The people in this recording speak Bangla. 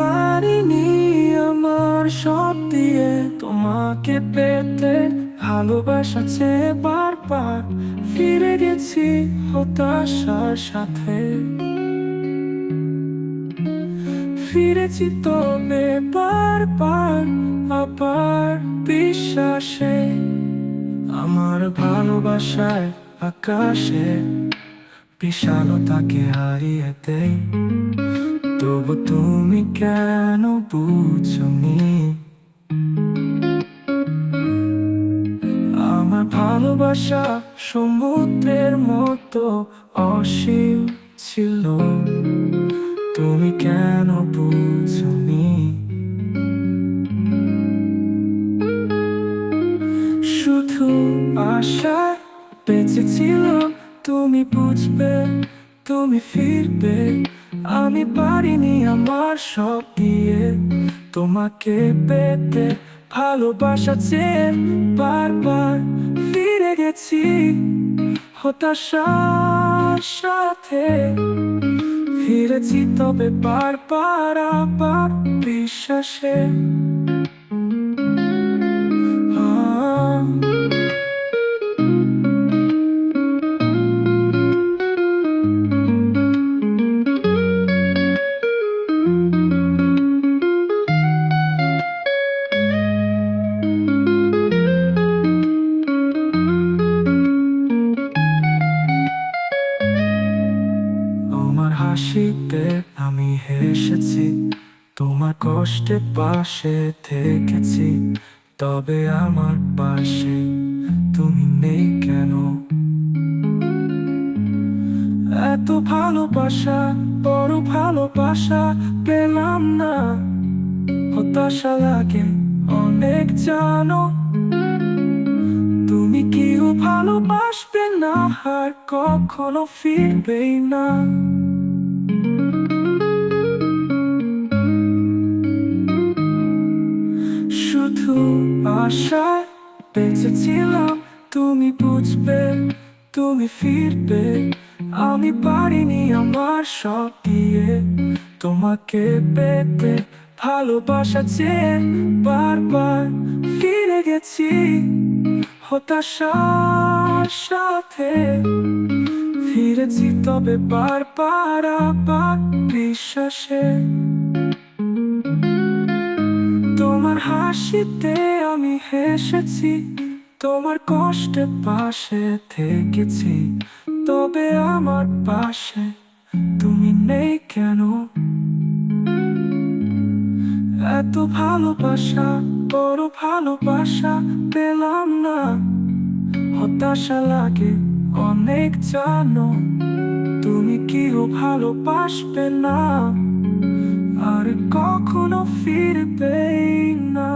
পারিনি আমার সব দিয়ে তোমাকে পেতে, ভালোবাসা চেয়ে বারবার ফিরে গেছি হতাশার সাথে। ফিরেছি তবে বারবার আবার বিশ্বাসে, আমার ভালোবাসায় আকাশে বিশালতাকে হারিয়ে দেই। তবু তুমি কেন বুঝনি আমার ভালোবাসা সমুদ্রের মতো অসীম ছিল, তুমি কেন বুঝনি? শুধু আশায় বেঁচেছিলাম তুমি বুঝবে, তুমি ফিরবে। আমি পারিনি আমার সব দিয়ে তোমাকে পেতে, ভালোবাসা চেয়ে বারবার ফিরে গেছি হতাশার সাথে। ফিরেছি তবে বারবার আবার বিশ্বাসে। তোমার হাসিতে আমি হেসেছি, তোমার কষ্টে পাশে থেকেছি, তবে আমার পাশে তুমি নেই কেন? এত ভালোবাসা, বড় ভালোবাসা পেলাম না, হতাশা লাগে অনেক জানো। তুমি কেউ ভালোবাসবে না আর কখনো ফিরবেই না। শুধু আশায় বেঁচেছিলাম তুমি বুঝবে, তুমি ফিরবে। আমি পারিনি আমার সব দিয়ে তোমাকে পেতে, ভালোবাসা চেয়ে বারবার ফিরে গেছি হতাশার সাথে। ফিরেছি তবে বারবার আবার বিশ্বাসে, তোমার হাসিতে আমি হেসেছি, তোমার কষ্টে পাশে থেকেছি, তবে আমার পাশে তুমি নেই কেন? এত ভালোবাসা, বড় ভালোবাসা পেলাম না, হতাশা লাগে অনেক জানো। তুমি কেউ ভালোবাসবে না আর কখনো ফিরবে না।